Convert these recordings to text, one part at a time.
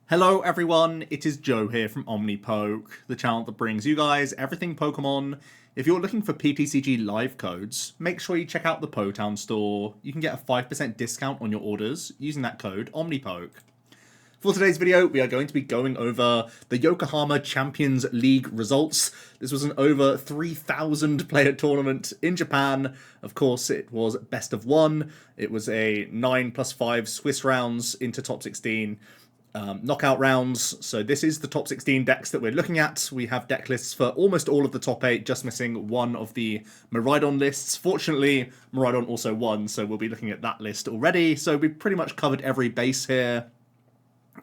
Hello everyone, it is Joe here from OmniPoke, the channel that brings you guys everything Pokemon. If you're looking for PTCG live codes, make sure you check out the Potown store. You can get a 5% discount on your orders using that code OmniPoke. For today's video, we are going to be going over the Yokohama Champions League results. This was an over 3,000 player tournament in Japan. Of course, it was best of one. It was a 9+5 Swiss rounds into top 16. Knockout rounds. So this is the top 16 decks that we're looking at. We have deck lists for almost all of the top 8, just missing one of the Miraidon lists. Fortunately, Miraidon also won, so we'll be looking at that list already. So we've pretty much covered every base here.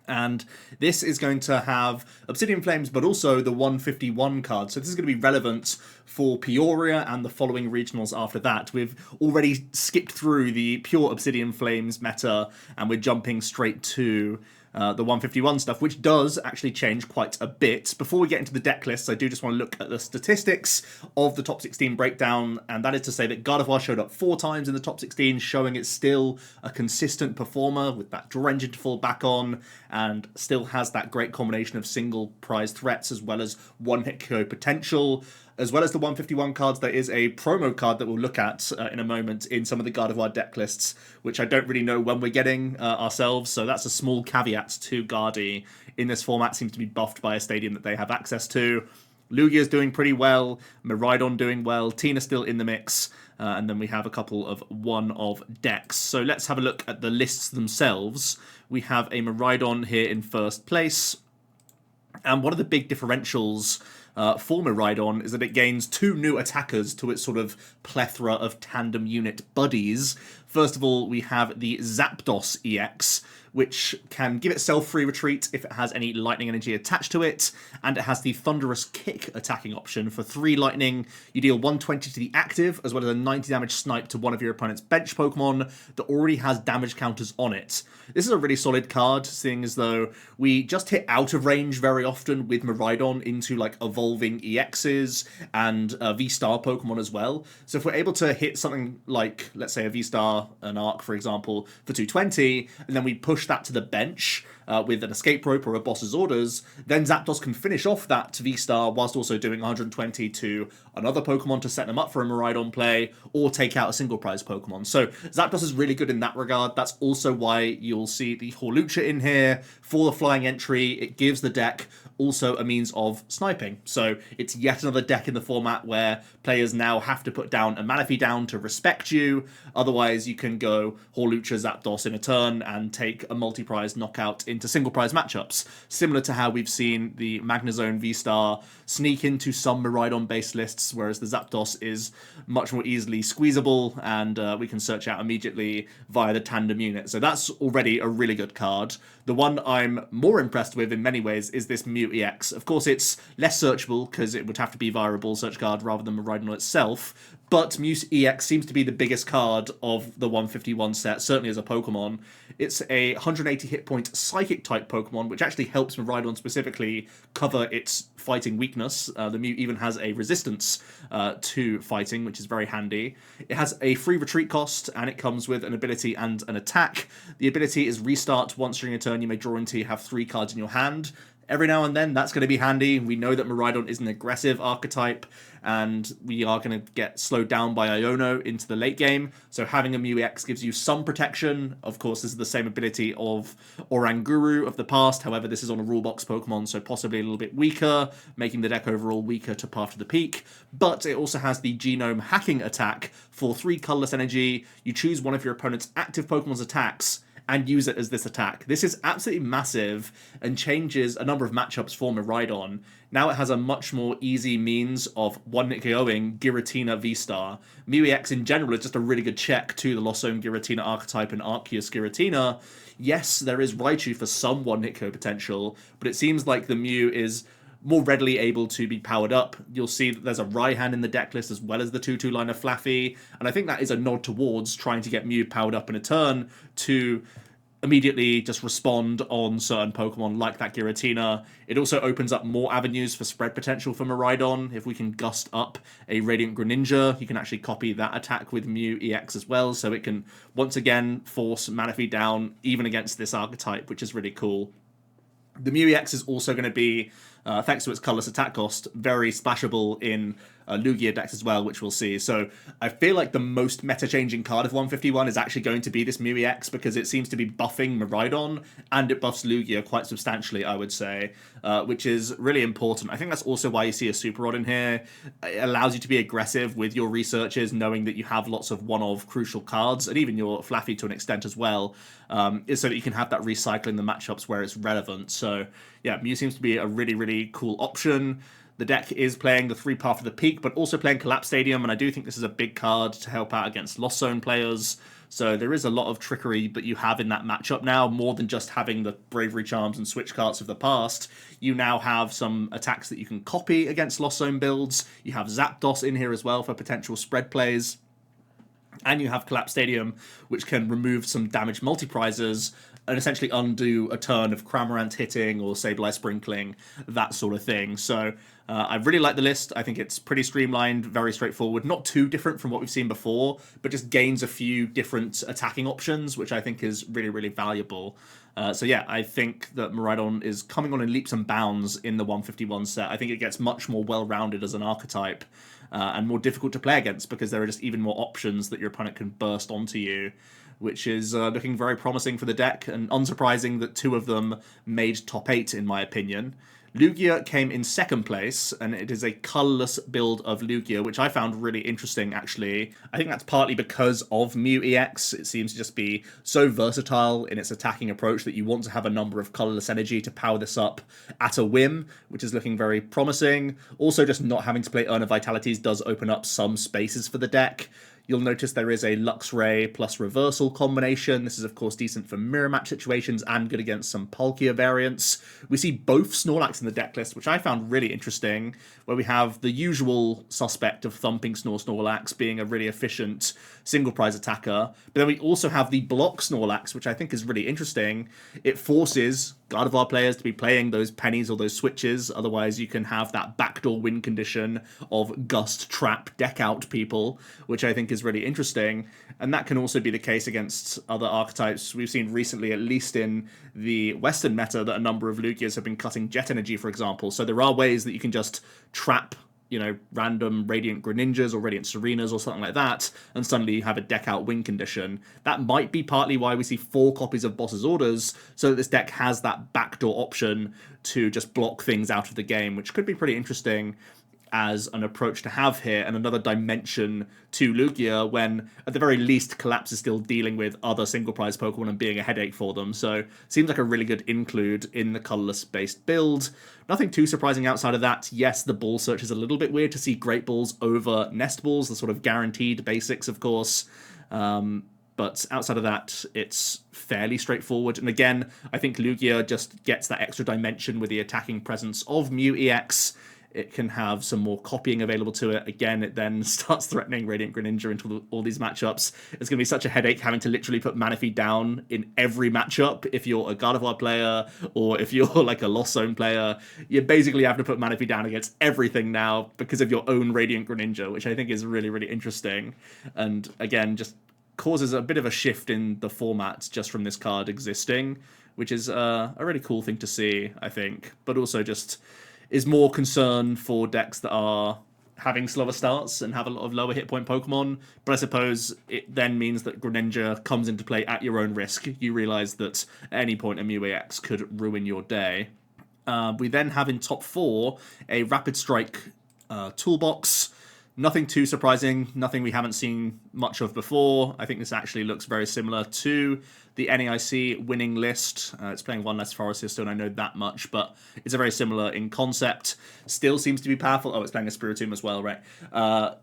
And this is going to have Obsidian Flames, but also the 151 card. So this is going to be relevant for Peoria and the following regionals after that. We've already skipped through the pure Obsidian Flames meta, and we're jumping straight to the 151 stuff, which does actually change quite a bit. Before we get into the deck lists, I do just want to look at the statistics of the top 16 breakdown, and that is to say that Gardevoir showed up 4 times in the top 16, showing it's still a consistent performer with that Draw Engine to fall back on, and still has that great combination of single prize threats as well as one-hit KO potential. As well as the 151 cards, there is a promo card that we'll look at in a moment in some of the Gardevoir deck lists, which I don't really know when we're getting ourselves, so that's a small caveat to Gardy. In this format, seems to be buffed by a stadium that they have access to. Lugia's doing pretty well, Miraidon doing well, Tina's still in the mix, and then we have a couple of one-of decks. So let's have a look at the lists themselves. We have a Miraidon here in first place, and one of the big differentials for Miraidon is that it gains 2 new attackers to its sort of plethora of tandem unit buddies. First of all, we have the Zapdos EX, which can give itself free retreat if it has any lightning energy attached to it, and it has the Thunderous Kick attacking option. For 3 lightning, you deal 120 to the active, as well as a 90 damage snipe to one of your opponent's bench Pokemon that already has damage counters on it. This is a really solid card, seeing as though we just hit out of range very often with Miraidon into like evolving EXs and V-Star Pokemon as well. So if we're able to hit something like, let's say a V-Star, an Arc for example, for 220, and then we push that to the bench with an escape rope or a boss's orders, then Zapdos can finish off that V-Star whilst also doing 120 to another Pokemon to set them up for a Miraidon play, or take out a single prize Pokemon. So Zapdos is really good in that regard. That's also why you'll see the Hawlucha in here for the flying entry. It gives the deck also a means of sniping. So it's yet another deck in the format where players now have to put down a Manaphy down to respect you. Otherwise, you can go Hawlucha Zapdos in a turn and take a multi-prize knockout into single prize matchups. Similar to how we've seen the Magnezone V-Star sneak into some Miraidon based lists, whereas the Zapdos is much more easily squeezable, and we can search out immediately via the tandem unit. So that's already a really good card. The one I'm more impressed with in many ways is this Mew EX. Of course, it's less searchable because it would have to be via a ball search card rather than Miraidon itself, but Mew EX seems to be the biggest card of the 151 set, certainly as a Pokemon. It's a 180 hit point Psychic type Pokemon, which actually helps Miraidon specifically cover its fighting weakness. The Mew even has a resistance to fighting, which is very handy. It has a free retreat cost, and it comes with an ability and an attack. The ability is restart. Once during a turn, you may draw until you have 3 cards in your hand. Every now and then, that's going to be handy. We know that Miraidon is an aggressive archetype, and we are going to get slowed down by Iono into the late game. So having a Mew EX gives you some protection. Of course, this is the same ability of Oranguru of the past. However, this is on a rule box Pokemon, so possibly a little bit weaker, making the deck overall weaker to Path to the Peak. But it also has the Genome Hacking attack for 3 colorless energy. You choose one of your opponent's active Pokemon's attacks and use it as this attack. This is absolutely massive and changes a number of matchups for Miraidon. Now it has a much more easy means of one-hit KOing Giratina V-Star. Mew EX in general is just a really good check to the Lost-Zone Giratina archetype and Arceus Giratina. Yes, there is Raichu for some one-hit KO potential, but it seems like the Mew is more readily able to be powered up. You'll see that there's a Raihan in the deck list as well as the 2/2 liner Flaffy, and I think that is a nod towards trying to get Mew powered up in a turn to immediately just respond on certain Pokemon like that Giratina. It also opens up more avenues for spread potential for Miraidon. If we can gust up a Radiant Greninja, you can actually copy that attack with Mew EX as well, so it can once again force Manaphy down even against this archetype, which is really cool. The Mew EX is also going to be, thanks to its colorless attack cost, very splashable in Lugia decks as well, which we'll see. So I feel like the most meta-changing card of 151 is actually going to be this Mew EX, because it seems to be buffing Miraidon, and it buffs Lugia quite substantially, I would say, which is really important. I think that's also why you see a Super Rod in here. It allows you to be aggressive with your researches, knowing that you have lots of one-of crucial cards, and even your Flaffy to an extent as well, is so that you can have that recycling the matchups where it's relevant. So yeah, Mew seems to be a really, really cool option. The deck is playing the 3 Path of the Peak, but also playing Collapse Stadium, and I do think this is a big card to help out against Lost Zone players. So there is a lot of trickery that you have in that matchup now, more than just having the Bravery Charms and Switch cards of the past. You now have some attacks that you can copy against Lost Zone builds. You have Zapdos in here as well for potential spread plays. And you have Collapse Stadium, which can remove some damage multi-prizes and essentially undo a turn of Cramorant hitting or Sableye Sprinkling, that sort of thing. So I really like the list. I think it's pretty streamlined, very straightforward, not too different from what we've seen before, but just gains a few different attacking options, which I think is really, really valuable. So yeah, I think that Miraidon is coming on in leaps and bounds in the 151 set. I think it gets much more well-rounded as an archetype, and more difficult to play against, because there are just even more options that your opponent can burst onto you, which is looking very promising for the deck, and unsurprising that 2 of them made top 8 in my opinion. Lugia came in 2nd place, and it is a colourless build of Lugia, which I found really interesting, actually. I think that's partly because of Mew EX. It seems to just be so versatile in its attacking approach that you want to have a number of colourless energy to power this up at a whim, which is looking very promising. Also, just not having to play Urn of Vitalities does open up some spaces for the deck. You'll notice there is a Luxray plus Reversal combination. This is, of course, decent for mirror match situations and good against some Palkia variants. We see both Snorlax in the deck list, which I found really interesting, where we have the usual suspect of Thumping Snorlax being a really efficient single prize attacker, but then we also have the Block Snorlax, which I think is really interesting. It forces Gardevoir players to be playing those pennies or those switches, otherwise you can have that backdoor win condition of Gust Trap deck out people, which I think is really interesting, and that can also be the case against other archetypes. We've seen recently, at least in the Western meta, that a number of Lugias have been cutting Jet Energy, for example, so there are ways that you can just trap, you know, random Radiant Greninjas or Radiant Serenas or something like that, and suddenly you have a deck out win condition. That might be partly why we see 4 copies of Boss's Orders, so that this deck has that backdoor option to just block things out of the game, which could be pretty interesting as an approach to have here, and another dimension to Lugia when, at the very least, Collapse is still dealing with other single prize Pokemon and being a headache for them. So seems like a really good include in the colorless based build. Nothing too surprising outside of that. Yes, the ball search is a little bit weird to see Great Balls over Nest Balls, the sort of guaranteed basics, of course. But outside of that, it's fairly straightforward. And again, I think Lugia just gets that extra dimension with the attacking presence of Mew EX. It can have some more copying available to it. Again, it then starts threatening Radiant Greninja into all these matchups. It's going to be such a headache having to literally put Manaphy down in every matchup. If you're a Gardevoir player or if you're like a Lost Zone player, you basically have to put Manaphy down against everything now because of your own Radiant Greninja, which I think is really, really interesting. And again, just causes a bit of a shift in the format just from this card existing, which is a really cool thing to see, I think. But also just is more concern for decks that are having slower starts and have a lot of lower hit point Pokemon. But I suppose it then means that Greninja comes into play at your own risk. You realise that at any point a Mew EX could ruin your day. We then have in top 4 a Rapid Strike toolbox. Nothing too surprising, nothing we haven't seen much of before. I think this actually looks very similar to the NAIC winning list. It's playing 1 less Forest Stone, I know that much, but it's a very similar in concept. Still seems to be powerful. Oh, it's playing a Spiritomb as well, right?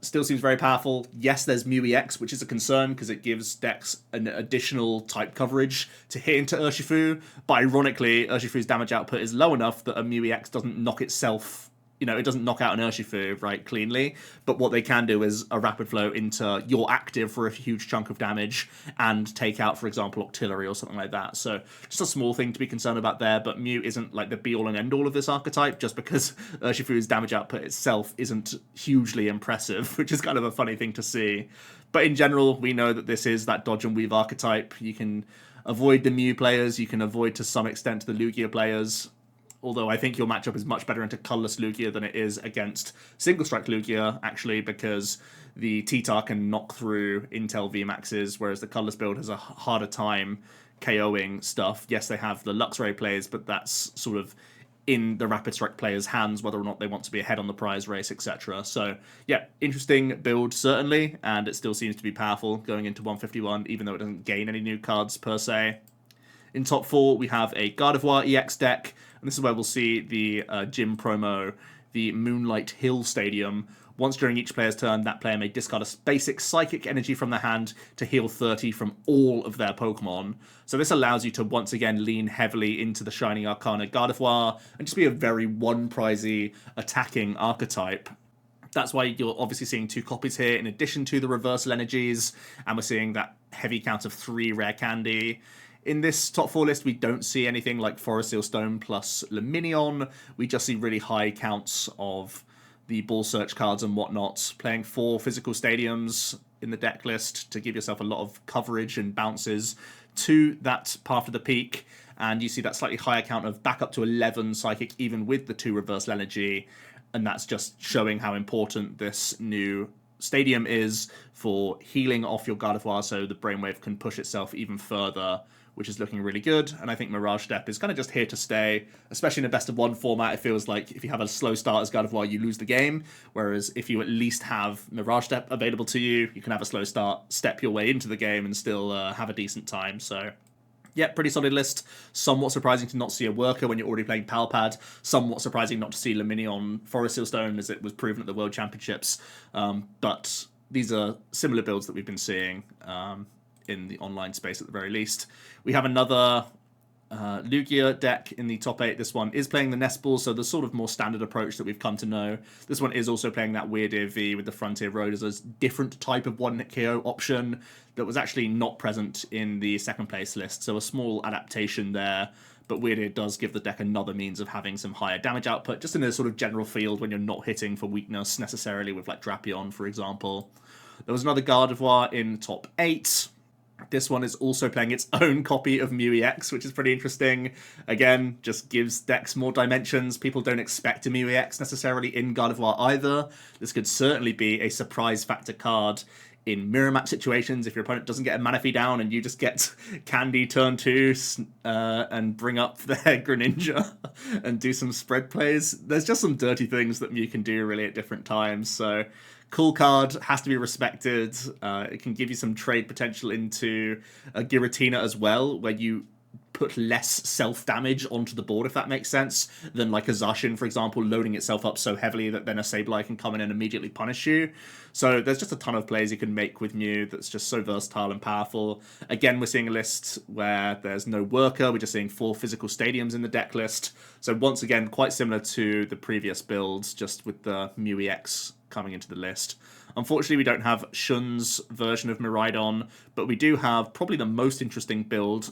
Still seems very powerful. Yes, there's Mew EX, which is a concern because it gives decks an additional type coverage to hit into Urshifu. But ironically, Urshifu's damage output is low enough that a Mew EX doesn't knock itself, you know, it doesn't knock out an Urshifu, right, cleanly, but what they can do is a rapid flow into your active for a huge chunk of damage and take out, for example, Octillery or something like that. So just a small thing to be concerned about there, but Mew isn't like the be-all and end-all of this archetype, just because Urshifu's damage output itself isn't hugely impressive, which is kind of a funny thing to see. But in general, we know that this is that dodge and weave archetype. You can avoid the Mew players, you can avoid to some extent the Lugia players. although I think your matchup is much better into colorless Lugia than it is against single strike Lugia, actually, because the T-Tar can knock through Intel VMAXs, whereas the colorless build has a harder time KOing stuff. Yes, they have the Luxray plays, but that's sort of in the Rapid Strike players' hands, whether or not they want to be ahead on the prize race, etc. So, yeah, interesting build, certainly, and it still seems to be powerful going into 151, even though it doesn't gain any new cards, per se. In top 4, we have a Gardevoir EX deck, and this is where we'll see the gym promo, the Moonlight Hill Stadium. Once during each player's turn, that player may discard a basic psychic energy from their hand to heal 30 from all of their Pokemon. So this allows you to once again lean heavily into the Shining Arcana Gardevoir and just be a very one-prizey attacking archetype. That's why you're obviously seeing 2 copies here in addition to the reversal energies, and we're seeing that heavy count of 3 rare candy. In this top 4 list, we don't see anything like Forest Seal Stone plus Luminion. We just see really high counts of the ball search cards and whatnot, playing 4 physical stadiums in the deck list to give yourself a lot of coverage and bounces to that Path of the Peak, and you see that slightly higher count of back up to 11 Psychic even with the 2 Reversal Energy, and that's just showing how important this new stadium is for healing off your Gardevoir so the Brainwave can push itself even further, which is looking really good. And I think Mirage Step is kind of just here to stay, especially in a best-of-1 format. It feels like if you have a slow start as Gardevoir, you lose the game, whereas if you at least have Mirage Step available to you, you can have a slow start, step your way into the game, and still have a decent time. So, yeah, pretty solid list. Somewhat surprising to not see a Worker when you're already playing Palpad. Somewhat surprising not to see Luminion Forest Seal Stone, as it was proven at the World Championships. But these are similar builds that we've been seeing in the online space at the very least. We have another Lugia deck in the top 8. This one is playing the Nest Ball, so the sort of more standard approach that we've come to know. This one is also playing that Weird Ear V with the Frontier Road as a different type of 1-hit KO option that was actually not present in the second place list, so a small adaptation there. But Weird Ear does give the deck another means of having some higher damage output, just in a sort of general field when you're not hitting for weakness necessarily with like Drapion, for example. There was another Gardevoir in top 8. This one is also playing its own copy of Mew EX, which is pretty interesting. Again, just gives decks more dimensions. People don't expect a Mew EX necessarily in Gardevoir either. This could certainly be a surprise factor card in mirror match situations if your opponent doesn't get a Manaphy down and you just get Candy turn 2 and bring up their Greninja and do some spread plays. There's just some dirty things that Mew can do really at different times, so cool card, has to be respected. It can give you some trade potential into a Giratina as well, where you put less self-damage onto the board, if that makes sense, than like a Zacian, for example, loading itself up so heavily that then a Sableye can come in and immediately punish you. So there's just a ton of plays you can make with Mew that's just so versatile and powerful. Again, we're seeing a list where there's no Worker. We're just seeing 4 physical stadiums in the deck list. So once again, quite similar to the previous builds, just with the Mew EX coming into the list. Unfortunately, we don't have Shun's version of Miraidon, but we do have probably the most interesting build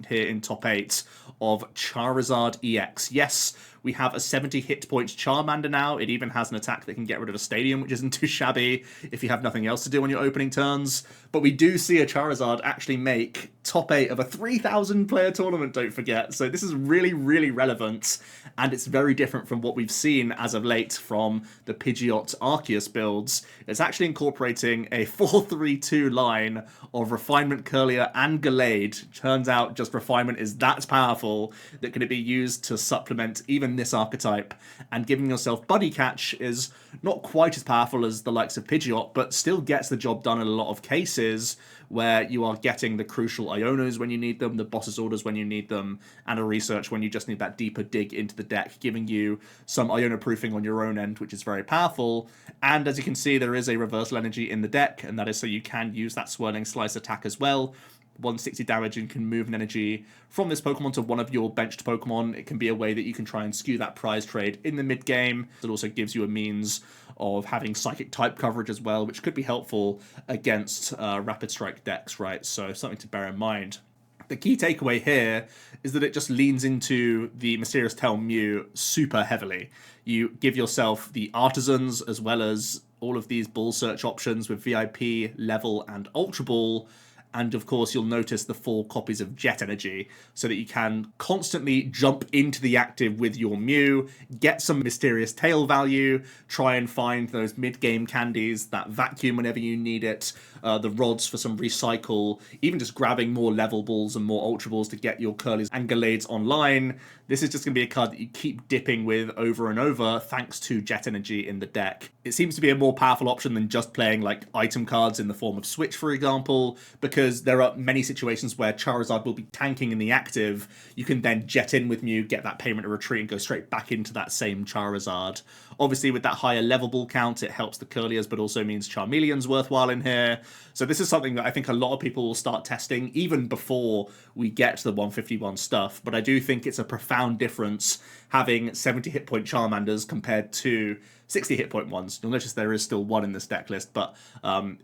here in top 8 of Charizard EX. Yes, we have a 70 hit points Charmander now. It even has an attack that can get rid of a stadium, which isn't too shabby if you have nothing else to do on your opening turns. But we do see a Charizard actually make top 8 of a 3,000 player tournament, don't forget. So this is really, really relevant, and it's very different from what we've seen as of late from the Pidgeot Arceus builds. It's actually incorporating a 4-3-2 line of Refinement, Curlier, and Gallade. Turns out just Refinement is that powerful that can be used to supplement even this archetype, and giving yourself Buddy Catch is not quite as powerful as the likes of Pidgeot, but still gets the job done in a lot of cases where you are getting the crucial Ionos when you need them, the boss's orders when you need them, and a research when you just need that deeper dig into the deck, giving you some Iono proofing on your own end, which is very powerful. And as you can see, there is a reversal energy in the deck, and that is so you can use that Swirling Slice attack as well. 160 damage and can move an energy from this Pokemon to one of your benched Pokemon. It can be a way that you can try and skew that prize trade in the mid-game. It also gives you a means of having Psychic type coverage as well, which could be helpful against Rapid Strike decks, right? So something to bear in mind. The key takeaway here is that it just leans into the Mysterious Tail Mew super heavily. You give yourself the Artisans as well as all of these ball search options with VIP, Level, and Ultra Ball, And of course, you'll notice the 4 copies of Jet Energy, so that you can constantly jump into the active with your Mew, get some mysterious tail value, try and find those mid-game candies, that vacuum whenever you need it, the rods for some recycle, even just grabbing more level balls and more ultra balls to get your Curlies and Gallades online. This is just going to be a card that you keep dipping with over and over thanks to Jet Energy in the deck. It seems to be a more powerful option than just playing like item cards in the form of Switch, for example, because there are many situations where Charizard will be tanking in the active. You can then jet in with Mew, get that payment to retreat, and go straight back into that same Charizard. Obviously, with that higher level ball count, it helps the Curliers, but also means Charmeleon's worthwhile in here. So this is something that I think a lot of people will start testing even before we get to the 151 stuff. But I do think it's a profound difference having 70 hit point Charmanders compared to 60 hit point ones. You'll notice there is still one in this deck list, but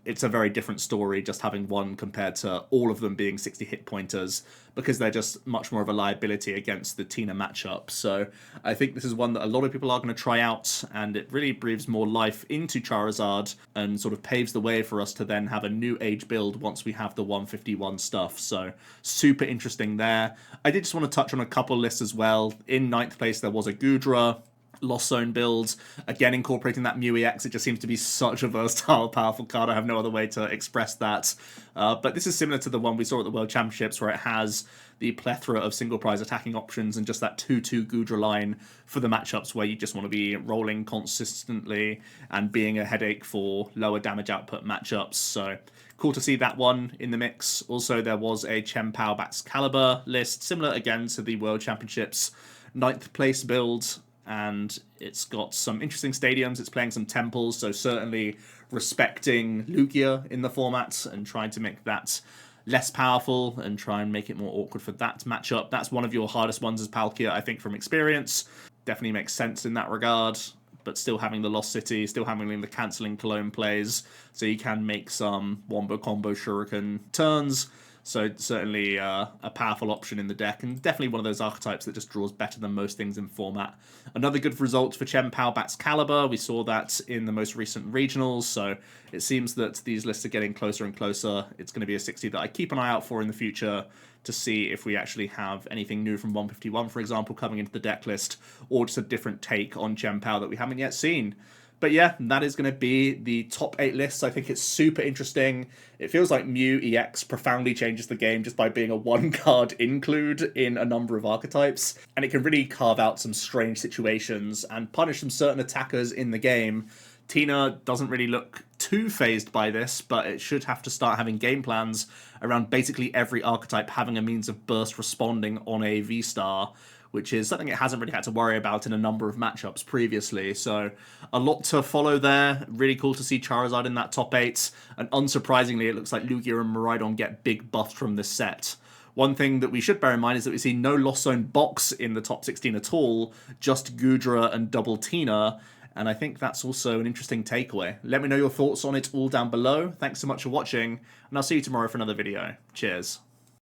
it's a very different story just having one compared to all of them being 60 hit pointers, because they're just much more of a liability against the Tina matchup. So I think this is one that a lot of people are going to try out, and it really breathes more life into Charizard and sort of paves the way for us to then have a new age build once we have the 151 stuff. So super interesting there. I did just want to touch on a couple lists as well. In 9th place there was a Gudra Lost Zone build, again incorporating that Mew EX. It just seems to be such a versatile, powerful card. I have no other way to express that. But this is similar to the one we saw at the World Championships, where it has the plethora of single prize attacking options and just that 2-2 Gudra line for the matchups where you just want to be rolling consistently and being a headache for lower damage output matchups. So cool to see that one in the mix. Also, there was a Chien-Pao Baxcalibur list, similar again to the World Championships 9th place build. And it's got some interesting stadiums. It's playing some temples, so certainly respecting Lugia in the format and trying to make that less powerful and try and make it more awkward for that matchup. That's one of your hardest ones as Palkia, I think, from experience. Definitely makes sense in that regard, but still having the Lost City, still having the cancelling Cologne plays, so you can make some Wombo Combo Shuriken turns. So certainly a powerful option in the deck, and definitely one of those archetypes that just draws better than most things in format. Another good result for Chien-Pao Baxcalibur. We saw that in the most recent regionals, so it seems that these lists are getting closer and closer. It's going to be a 60 that I keep an eye out for in the future to see if we actually have anything new from 151, for example, coming into the deck list, or just a different take on Chien-Pao that we haven't yet seen. But yeah, that is going to be the top 8 lists. I think it's super interesting. It feels like Mew EX profoundly changes the game just by being a one-card include in a number of archetypes. And it can really carve out some strange situations and punish some certain attackers in the game. Tina doesn't really look too phased by this, but it should have to start having game plans around basically every archetype having a means of burst responding on a V-Star, which is something it hasn't really had to worry about in a number of matchups previously. So a lot to follow there. Really cool to see Charizard in that top 8. And unsurprisingly, it looks like Lugia and Miraidon get big buffs from this set. One thing that we should bear in mind is that we see no Lost Zone box in the top 16 at all, just Gudra and double Tina. And I think that's also an interesting takeaway. Let me know your thoughts on it all down below. Thanks so much for watching, and I'll see you tomorrow for another video. Cheers.